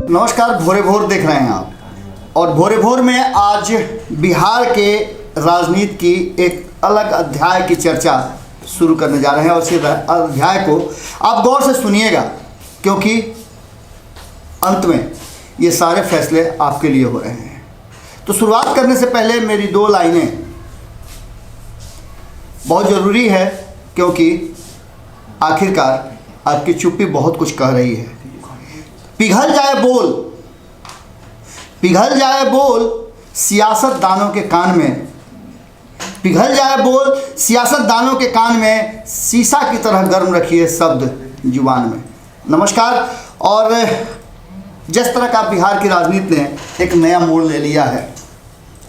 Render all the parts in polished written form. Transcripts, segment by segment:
नमस्कार, भोरे भोर देख रहे हैं आप। और भोरे भोर में आज बिहार के राजनीति की एक अलग अध्याय की चर्चा शुरू करने जा रहे हैं। और इस अध्याय को आप गौर से सुनिएगा, क्योंकि अंत में ये सारे फैसले आपके लिए हो रहे हैं। तो शुरुआत करने से पहले मेरी दो लाइनें बहुत ज़रूरी है, क्योंकि आखिरकार आपकी चुप्पी बहुत कुछ कह रही है। पिघल जाए बोल सियासतदानों के कान में, पिघल जाए बोल सियासतदानों के कान में, शीशा की तरह गर्म रखिए शब्द जुबान में। नमस्कार। और जिस तरह का बिहार की राजनीति ने एक नया मोड़ ले लिया है,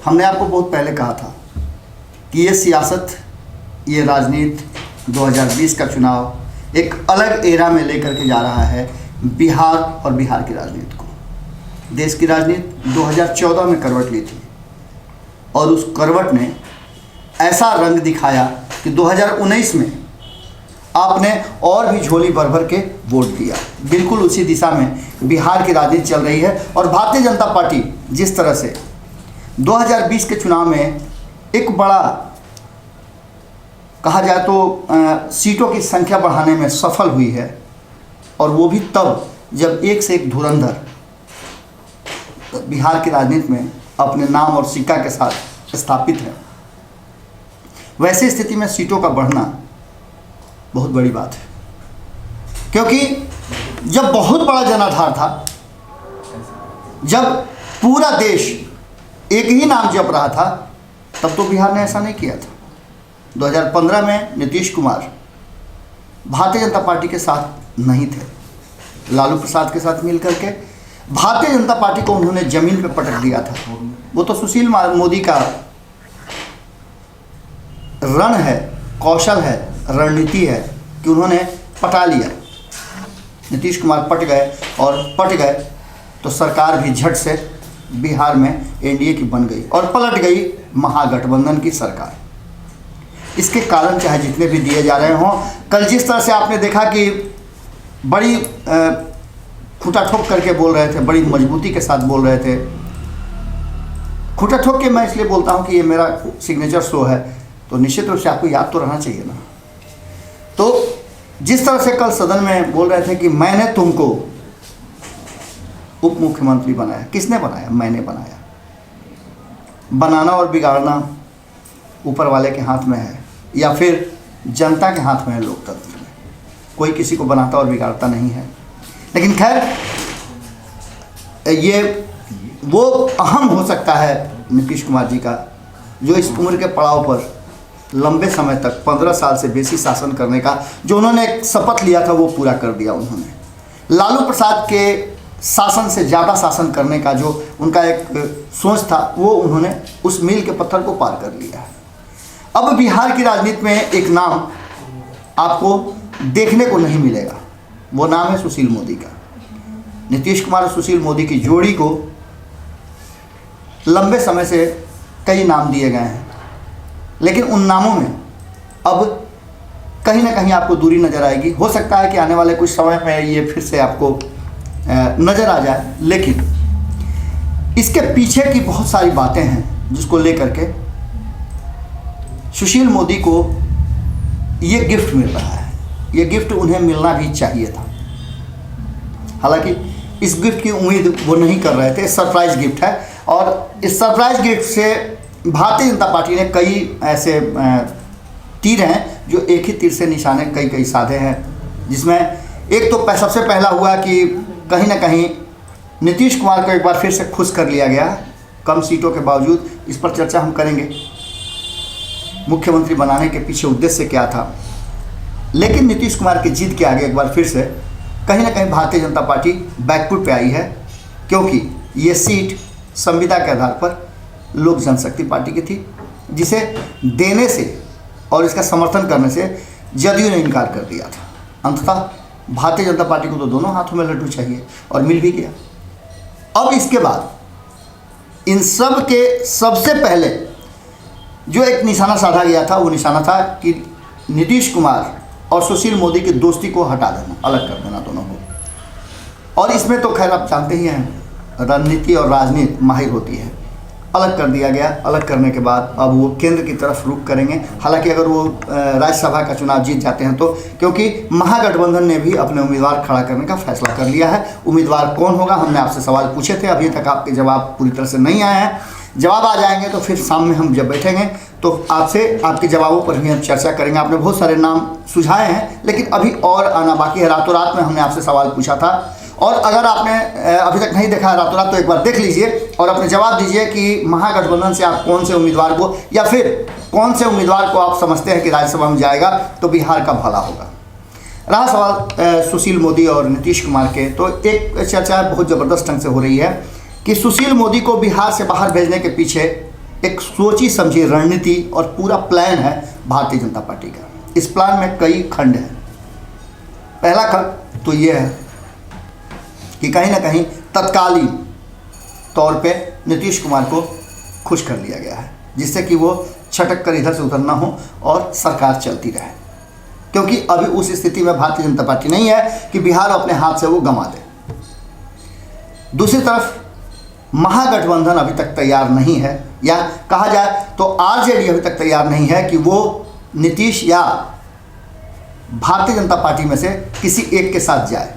हमने आपको बहुत पहले कहा था कि ये सियासत, ये राजनीति 2020 का चुनाव एक अलग एरा में लेकर के जा रहा है बिहार और बिहार की राजनीति को। देश की राजनीति 2014 में करवट ली थी और उस करवट ने ऐसा रंग दिखाया कि 2019 में आपने और भी झोली भर भर के वोट दिया। बिल्कुल उसी दिशा में बिहार की राजनीति चल रही है। और भारतीय जनता पार्टी जिस तरह से 2020 के चुनाव में एक बड़ा, कहा जाए तो सीटों की संख्या बढ़ाने में सफल हुई है, और वो भी तब जब एक से एक धुरंधर बिहार की राजनीति में अपने नाम और सिक्का के साथ स्थापित है, वैसी स्थिति में सीटों का बढ़ना बहुत बड़ी बात है। क्योंकि जब बहुत बड़ा जनाधार था, जब पूरा देश एक ही नाम जप रहा था, तब तो बिहार ने ऐसा नहीं किया था। 2015 में नीतीश कुमार भारतीय जनता पार्टी के साथ नहीं थे, लालू प्रसाद के साथ मिलकर के भारतीय जनता पार्टी को उन्होंने जमीन पर पटक दिया था। वो तो सुशील मोदी का रण है, कौशल है, रणनीति है कि उन्होंने पटा लिया। नीतीश कुमार पट गए, और पट गए तो सरकार भी झट से बिहार में एनडीए की बन गई और पलट गई महागठबंधन की सरकार। इसके कारण चाहे जितने भी दिए जा रहे हों, कल जिस तरह से आपने देखा कि बड़ी खूंटा ठोक करके बोल रहे थे, बड़ी मजबूती के साथ बोल रहे थे। खूंटा ठोक के मैं इसलिए बोलता हूं कि ये मेरा सिग्नेचर शो है, तो निश्चित रूप से आपको याद तो रहना चाहिए ना। तो जिस तरह से कल सदन में बोल रहे थे कि मैंने तुमको उप मुख्यमंत्री बनाया। किसने बनाया? मैंने बनाया। बनाना और बिगाड़ना ऊपर वाले के हाथ में है, या फिर जनता के हाथ में है। लोकतंत्र में कोई किसी को बनाता और बिगाड़ता नहीं है। लेकिन खैर, ये वो अहम हो सकता है नीतीश कुमार जी का, जो इस उम्र के पड़ाव पर लंबे समय तक 15 साल से बेसी शासन करने का जो उन्होंने एक शपथ लिया था, वो पूरा कर दिया उन्होंने। लालू प्रसाद के शासन से ज़्यादा शासन करने का जो उनका एक सोच था, वो उन्होंने उस मील के पत्थर को पार कर लिया है। अब बिहार की राजनीति में एक नाम आपको देखने को नहीं मिलेगा, वो नाम है सुशील मोदी का। नीतीश कुमार और सुशील मोदी की जोड़ी को लंबे समय से कई नाम दिए गए हैं, लेकिन उन नामों में अब कहीं ना कहीं आपको दूरी नज़र आएगी। हो सकता है कि आने वाले कुछ समय में ये फिर से आपको नज़र आ जाए, लेकिन इसके पीछे की बहुत सारी बातें हैं जिसको लेकर के सुशील मोदी को ये गिफ्ट मिल रहा है। ये गिफ्ट उन्हें मिलना भी चाहिए था। हालांकि इस गिफ्ट की उम्मीद वो नहीं कर रहे थे। सरप्राइज गिफ्ट है, और इस सरप्राइज गिफ्ट से भारतीय जनता पार्टी ने कई ऐसे तीर हैं जो एक ही तीर से निशाने कई साधे हैं। जिसमें एक तो सबसे पहला हुआ कि कहीं ना कहीं नीतीश कुमार को एक बार फिर से खुश कर लिया गया, कम सीटों के बावजूद। इस पर चर्चा हम करेंगे, मुख्यमंत्री बनाने के पीछे उद्देश्य क्या था। लेकिन नीतीश कुमार की जीत के आगे एक बार फिर से कहीं ना कहीं भारतीय जनता पार्टी बैकफुट पे आई है, क्योंकि ये सीट संविदा के आधार पर लोक जनशक्ति पार्टी की थी, जिसे देने से और इसका समर्थन करने से जदयू ने इनकार कर दिया था। अंततः भारतीय जनता पार्टी को तो दोनों हाथों में लड्डू चाहिए, और मिल भी गया। अब इसके बाद इन सब के सबसे पहले जो एक निशाना साधा गया था, वो निशाना था कि नीतीश कुमार और सुशील मोदी की दोस्ती को हटा देना, अलग कर देना दोनों को। और इसमें तो खैर आप जानते ही हैं रणनीति और राजनीति माहिर होती है। अलग कर दिया गया, अलग करने के बाद अब वो केंद्र की तरफ रुख करेंगे। हालांकि अगर वो राज्यसभा का चुनाव जीत जाते हैं तो, क्योंकि महागठबंधन ने भी अपने उम्मीदवार खड़ा करने का फैसला कर लिया है। उम्मीदवार कौन होगा, हमने आपसे सवाल पूछे थे, अभी तक आपके जवाब पूरी तरह से नहीं आए हैं। जवाब आ जाएंगे तो फिर शाम में हम जब बैठेंगे तो आपसे आपके जवाबों पर भी हम चर्चा करेंगे। आपने बहुत सारे नाम सुझाए हैं, लेकिन अभी और आना बाकी है। रातों रात में हमने आपसे सवाल पूछा था, और अगर आपने अभी तक नहीं देखा है रातों रात, तो एक बार देख लीजिए और अपने जवाब दीजिए कि महागठबंधन से आप कौन से उम्मीदवार को, या फिर कौन से उम्मीदवार को आप समझते हैं कि राज्यसभा में जाएगा तो बिहार का भला होगा। रहा सवाल सुशील मोदी और नीतीश कुमार के, तो एक चर्चा बहुत ज़बरदस्त ढंग से हो रही है कि सुशील मोदी को बिहार से बाहर भेजने के पीछे एक सोची समझी रणनीति और पूरा प्लान है भारतीय जनता पार्टी का। इस प्लान में कई खंड हैं। पहला खंड तो ये है कि कहीं ना कहीं तत्कालीन तौर पे नीतीश कुमार को खुश कर लिया गया है, जिससे कि वो छटक कर इधर से उधर ना हो और सरकार चलती रहे, क्योंकि अभी उस स्थिति में भारतीय जनता पार्टी नहीं है कि बिहार अपने हाथ से वो गंवा दे। दूसरी तरफ महागठबंधन अभी तक तैयार नहीं है, या कहा जाए तो आरजेडी अभी तक तैयार नहीं है कि वो नीतीश या भारतीय जनता पार्टी में से किसी एक के साथ जाए,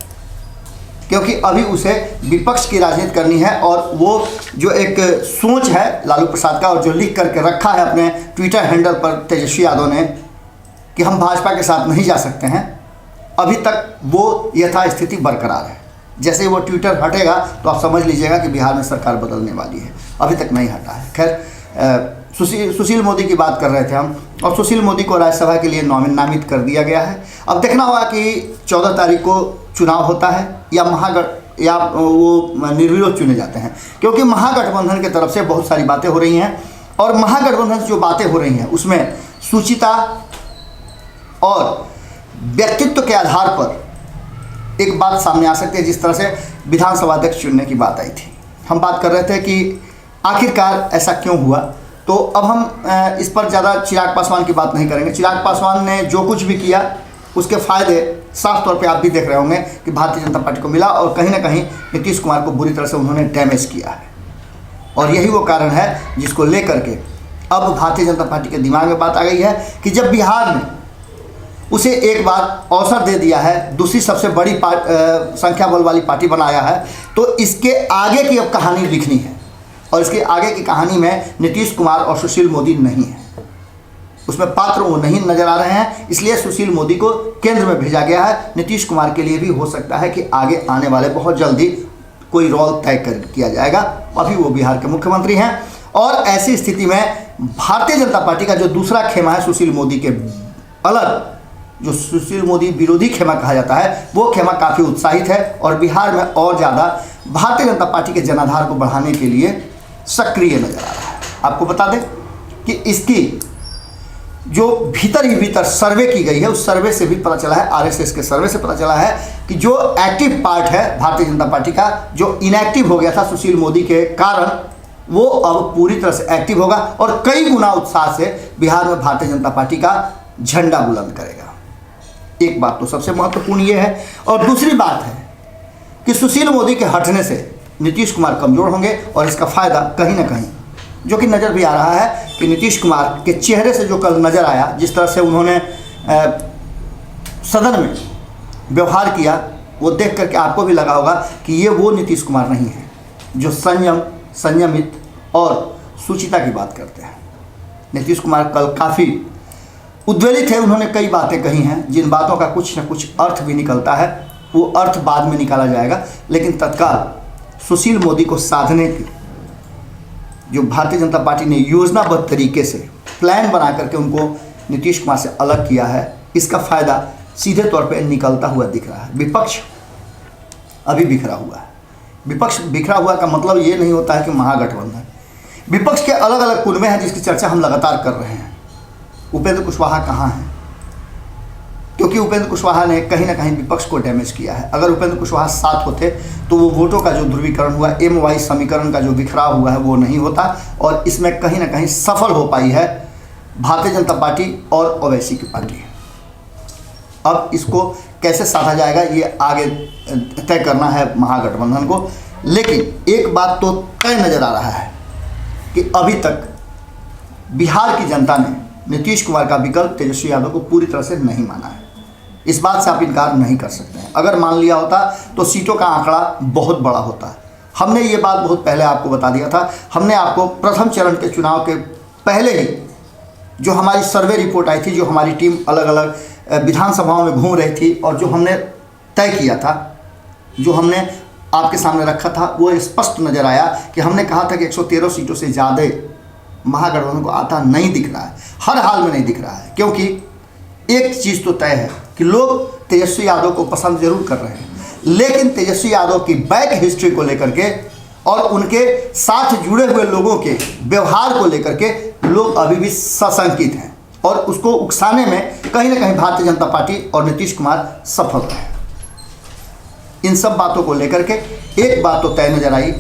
क्योंकि अभी उसे विपक्ष की राजनीति करनी है। और वो जो एक सोच है लालू प्रसाद का, और जो लिख करके रखा है अपने ट्विटर हैंडल पर तेजस्वी यादव ने कि हम भाजपा के साथ नहीं जा सकते हैं, अभी तक वो यथास्थिति बरकरार है। जैसे ही वो ट्विटर हटेगा तो आप समझ लीजिएगा कि बिहार में सरकार बदलने वाली है। अभी तक नहीं हटा है। खैर सुशील मोदी की बात कर रहे थे हम, और सुशील मोदी को राज्यसभा के लिए नामित कर दिया गया है। अब देखना होगा कि 14 तारीख को चुनाव होता है या वो निर्विरोध चुने जाते हैं, क्योंकि महागठबंधन की तरफ से बहुत सारी बातें हो रही हैं, और महागठबंधन से जो बातें हो रही हैं उसमें सुचिता और व्यक्तित्व के आधार पर एक बात सामने आ सकती है। जिस तरह से विधानसभा अध्यक्ष चुनने की बात आई थी, हम बात कर रहे थे कि आखिरकार ऐसा क्यों हुआ। तो अब हम इस पर ज़्यादा चिराग पासवान की बात नहीं करेंगे। चिराग पासवान ने जो कुछ भी किया उसके फ़ायदे साफ तौर पे आप भी देख रहे होंगे कि भारतीय जनता पार्टी को मिला, और कहीं ना कहीं नीतीश कुमार को बुरी तरह से उन्होंने डैमेज किया है। और यही वो कारण है जिसको लेकर के अब भारतीय जनता पार्टी के दिमाग में बात आ गई है कि जब बिहार में उसे एक बार अवसर दे दिया है, दूसरी सबसे बड़ी संख्या बल वाली पार्टी बनाया है, तो इसके आगे की अब कहानी लिखनी है। और इसके आगे की कहानी में नीतीश कुमार और सुशील मोदी नहीं है, उसमें पात्र वो नहीं नजर आ रहे हैं। इसलिए सुशील मोदी को केंद्र में भेजा गया है। नीतीश कुमार के लिए भी हो सकता है कि आगे आने वाले बहुत जल्दी कोई रोल तय किया जाएगा। अभी वो बिहार के मुख्यमंत्री हैं, और ऐसी स्थिति में भारतीय जनता पार्टी का जो दूसरा खेमा है सुशील मोदी के अलग, जो सुशील मोदी विरोधी खेमा कहा जाता है, वो खेमा काफ़ी उत्साहित है, और बिहार में और ज़्यादा भारतीय जनता पार्टी के जनाधार को बढ़ाने के लिए सक्रिय नजर आ रहा है। आपको बता दें कि इसकी जो भीतर ही भीतर सर्वे की गई है, उस सर्वे से भी पता चला है, आरएसएस के सर्वे से पता चला है कि जो एक्टिव पार्ट है भारतीय जनता पार्टी का, जो इनएक्टिव हो गया था सुशील मोदी के कारण, वो अब पूरी तरह से एक्टिव होगा और कई गुना उत्साह से बिहार में भारतीय जनता पार्टी का झंडा बुलंद करेगा। एक बात तो सबसे महत्वपूर्ण ये है, और दूसरी बात है कि सुशील मोदी के हटने से नीतीश कुमार कमज़ोर होंगे, और इसका फ़ायदा कहीं ना कहीं, जो कि नज़र भी आ रहा है कि नीतीश कुमार के चेहरे से जो कल नज़र आया, जिस तरह से उन्होंने सदन में व्यवहार किया, वो देख करके आपको भी लगा होगा कि ये वो नीतीश कुमार नहीं है जो संयमित और सुचिता की बात करते हैं। नीतीश कुमार कल काफ़ी उद्वेलित है। उन्होंने कई बातें कही हैं, जिन बातों का कुछ न कुछ अर्थ भी निकलता है, वो अर्थ बाद में निकाला जाएगा। लेकिन तत्काल सुशील मोदी को साधने की जो भारतीय जनता पार्टी ने योजनाबद्ध तरीके से प्लान बना करके उनको नीतीश कुमार से अलग किया है, इसका फ़ायदा सीधे तौर पे निकलता हुआ दिख रहा है। विपक्ष अभी बिखरा हुआ है। विपक्ष बिखरा हुआ का मतलब ये नहीं होता है कि महागठबंधन, विपक्ष के अलग अलग कुनबे हैं जिसकी चर्चा हम लगातार कर रहे हैं। उपेंद्र कुशवाहा कहाँ हैं? क्योंकि उपेंद्र कुशवाहा ने कहीं ना कहीं विपक्ष को डैमेज किया है। अगर उपेंद्र कुशवाहा साथ होते तो वो वोटों का जो ध्रुवीकरण हुआ, MY समीकरण का जो बिखराव हुआ है, वो नहीं होता, और इसमें कहीं ना कहीं सफल हो पाई है भारतीय जनता पार्टी और ओवैसी की पार्टी। अब इसको कैसे साधा जाएगा ये आगे तय करना है महागठबंधन को। लेकिन एक बात तो तय नज़र आ रहा है कि अभी तक बिहार की जनता ने नीतीश कुमार का विकल्प तेजस्वी यादव को पूरी तरह से नहीं माना है। इस बात से आप इनकार नहीं कर सकते हैं। अगर मान लिया होता तो सीटों का आंकड़ा बहुत बड़ा होता। हमने ये बात बहुत पहले आपको बता दिया था। हमने आपको प्रथम चरण के चुनाव के पहले ही जो हमारी सर्वे रिपोर्ट आई थी, जो हमारी टीम अलग अलग विधानसभाओं में घूम रही थी और जो हमने तय किया था, जो हमने आपके सामने रखा था, वो स्पष्ट नज़र आया कि हमने कहा था कि 113 सीटों से ज़्यादा महागठबंधन को आता नहीं दिख रहा है, हर हाल में नहीं दिख रहा है। क्योंकि एक चीज़ तो तय है कि लोग तेजस्वी यादव को पसंद जरूर कर रहे हैं, लेकिन तेजस्वी यादव की बैक हिस्ट्री को लेकर के और उनके साथ जुड़े हुए लोगों के व्यवहार को लेकर के लोग अभी भी सशंकित हैं और उसको उकसाने में कहीं ना कहीं भारतीय जनता पार्टी और नीतीश कुमार सफल रहे। इन सब बातों को लेकर के एक बात तो तय नजर आई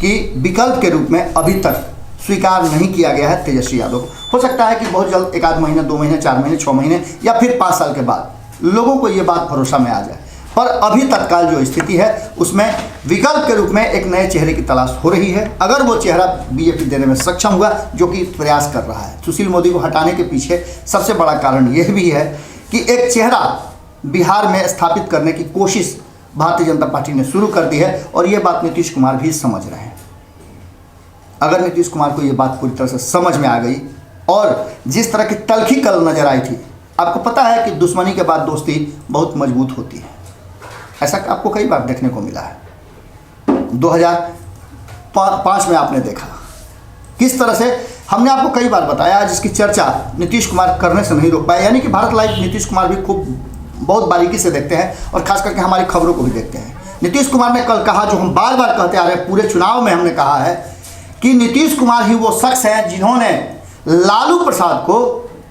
कि विकल्प के रूप में अभी तक स्वीकार नहीं किया गया है तेजस्वी यादव को। हो सकता है कि बहुत जल्द, 1 आध महीने, 2 महीने, 4 महीने, 6 महीने या फिर 5 साल के बाद लोगों को ये बात भरोसा में आ जाए। पर अभी तत्काल जो स्थिति है उसमें विकल्प के रूप में एक नए चेहरे की तलाश हो रही है। अगर वो चेहरा बीजेपी देने में सक्षम हुआ, जो कि प्रयास कर रहा है। सुशील मोदी को हटाने के पीछे सबसे बड़ा कारण यह भी है कि एक चेहरा बिहार में स्थापित करने की कोशिश भारतीय जनता पार्टी ने शुरू कर दी है और ये बात नीतीश कुमार भी समझ रहे हैं। अगर नीतीश कुमार को ये बात पूरी तरह से समझ में आ गई और जिस तरह की तल्खी कल नजर आई थी, आपको पता है कि दुश्मनी के बाद दोस्ती बहुत मजबूत होती है। ऐसा आपको कई बार देखने को मिला है। 2005 में आपने देखा किस तरह से हमने आपको कई बार बताया, जिसकी चर्चा नीतीश कुमार करने से नहीं रोक पाए। यानी कि भारत लाइव नीतीश कुमार भी खूब बहुत बारीकी से देखते हैं और खास करके हमारी खबरों को भी देखते हैं। नीतीश कुमार ने कल कहा, जो हम बार बार कहते आ रहे हैं, पूरे चुनाव में हमने कहा है कि नीतीश कुमार ही वो शख्स हैं जिन्होंने लालू प्रसाद को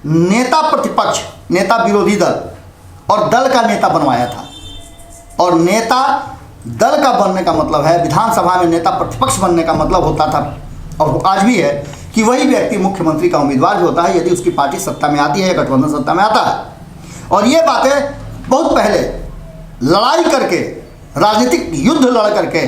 नेता प्रतिपक्ष, नेता विरोधी दल और दल का नेता बनवाया था। और नेता दल का बनने का मतलब है, विधानसभा में नेता प्रतिपक्ष बनने का मतलब होता था और आज भी है कि वही व्यक्ति मुख्यमंत्री का उम्मीदवार भी होता है यदि उसकी पार्टी सत्ता में आती है या गठबंधन सत्ता में आता है। और ये बातें बहुत पहले लड़ाई करके, राजनीतिक युद्ध लड़ करके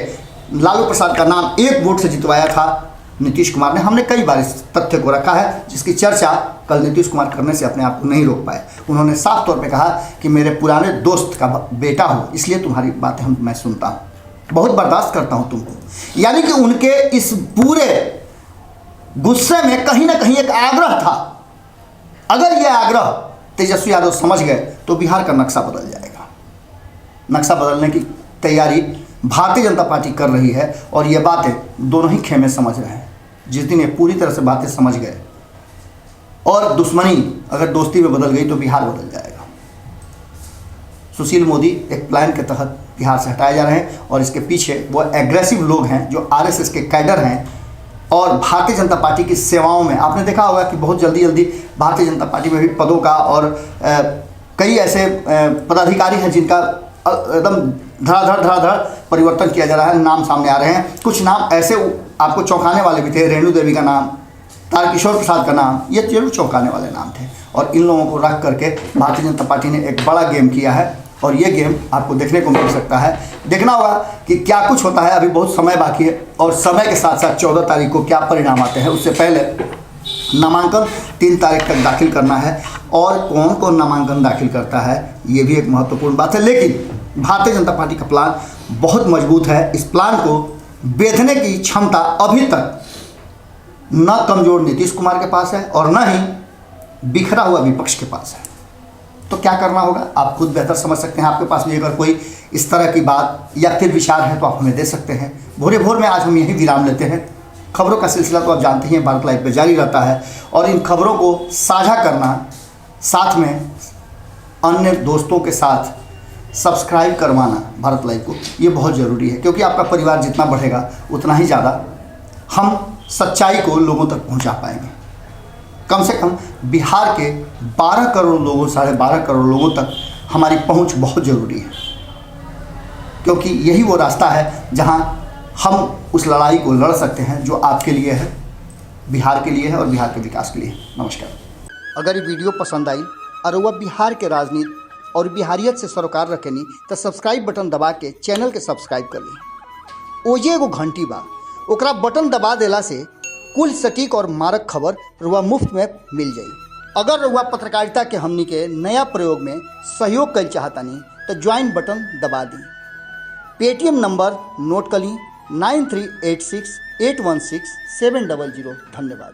लालू प्रसाद का नाम 1 वोट से जितवाया था नीतीश कुमार ने। हमने कई बार इस तथ्य को रखा है, जिसकी चर्चा कल नीतीश कुमार करने से अपने आप को नहीं रोक पाए। उन्होंने साफ तौर पे कहा कि मेरे पुराने दोस्त का बेटा हो, इसलिए तुम्हारी बातें मैं सुनता हूँ, बहुत बर्दाश्त करता हूँ तुमको। यानी कि उनके इस पूरे गुस्से में कहीं ना कहीं एक आग्रह था। अगर यह आग्रह तेजस्वी यादव समझ गए तो बिहार का नक्शा बदल जाएगा। नक्शा बदलने की तैयारी भारतीय जनता पार्टी कर रही है और ये बातें दोनों ही खेमे समझ रहे हैं। जिस दिन ये पूरी तरह से बातें समझ गए और दुश्मनी अगर दोस्ती में बदल गई तो बिहार बदल जाएगा। सुशील मोदी एक प्लान के तहत बिहार से हटाए जा रहे हैं और इसके पीछे वो एग्रेसिव लोग हैं जो आरएसएस के कैडर हैं और भारतीय जनता पार्टी की सेवाओं में। आपने देखा होगा कि बहुत जल्दी भारतीय जनता पार्टी में भी पदों का और कई ऐसे पदाधिकारी हैं जिनका एकदम धड़ाधड़ परिवर्तन किया जा रहा है, नाम सामने आ रहे हैं। कुछ नाम ऐसे आपको चौंकाने वाले भी थे, रेणु देवी का नाम, तारकिशोर प्रसाद का नाम, ये जरूर चौंकाने वाले नाम थे। और इन लोगों को रख करके भारतीय जनता पार्टी ने एक बड़ा गेम किया है और ये गेम आपको देखने को मिल सकता है। देखना होगा कि क्या कुछ होता है। अभी बहुत समय बाकी है और समय के साथ साथ 14 तारीख को क्या परिणाम आते हैं, उससे पहले नामांकन 3 तारीख तक दाखिल करना है और कौन कौन नामांकन दाखिल करता है ये भी एक महत्वपूर्ण बात है। लेकिन भारतीय जनता पार्टी का प्लान बहुत मजबूत है। इस प्लान को बेचने की क्षमता अभी तक न कमजोर नीतीश कुमार के पास है और न ही बिखरा हुआ विपक्ष के पास है। तो क्या करना होगा आप खुद बेहतर समझ सकते हैं। आपके पास भी अगर कोई इस तरह की बात या फिर विचार है तो आप हमें दे सकते हैं। भोरे भोर में आज हम यही विराम लेते हैं। खबरों का सिलसिला तो आप जानते ही हैं, भारत लाइव पे जारी रहता है और इन खबरों को साझा करना, साथ में अन्य दोस्तों के साथ सब्सक्राइब करवाना भारत लाइव को, ये बहुत ज़रूरी है। क्योंकि आपका परिवार जितना बढ़ेगा उतना ही ज़्यादा हम सच्चाई को लोगों तक पहुंचा पाएंगे। कम से कम बिहार के 12 करोड़ लोगों, 12.5 करोड़ लोगों तक हमारी पहुंच बहुत ज़रूरी है। क्योंकि यही वो रास्ता है जहां हम उस लड़ाई को लड़ सकते हैं जो आपके लिए है, बिहार के लिए है और बिहार के विकास के लिए है। नमस्कार। अगर ये वीडियो पसंद आई और वह बिहार के राजनीति और बिहारियत से सरोकार रखेनी तो सब्सक्राइब बटन दबा के चैनल के सब्सक्राइब कर ली। ओजे एगो घंटी बा, ओकरा बटन दबा देला से कुल सटीक और मारक खबर रुआ मुफ्त में मिल जाई। अगर रुआ पत्रकारिता के हमनी के नया प्रयोग में सहयोग कर चाहतानी तो ज्वाइन बटन दबा दी। पेटीएम नंबर नोट कर ली 9386816700। धन्यवाद।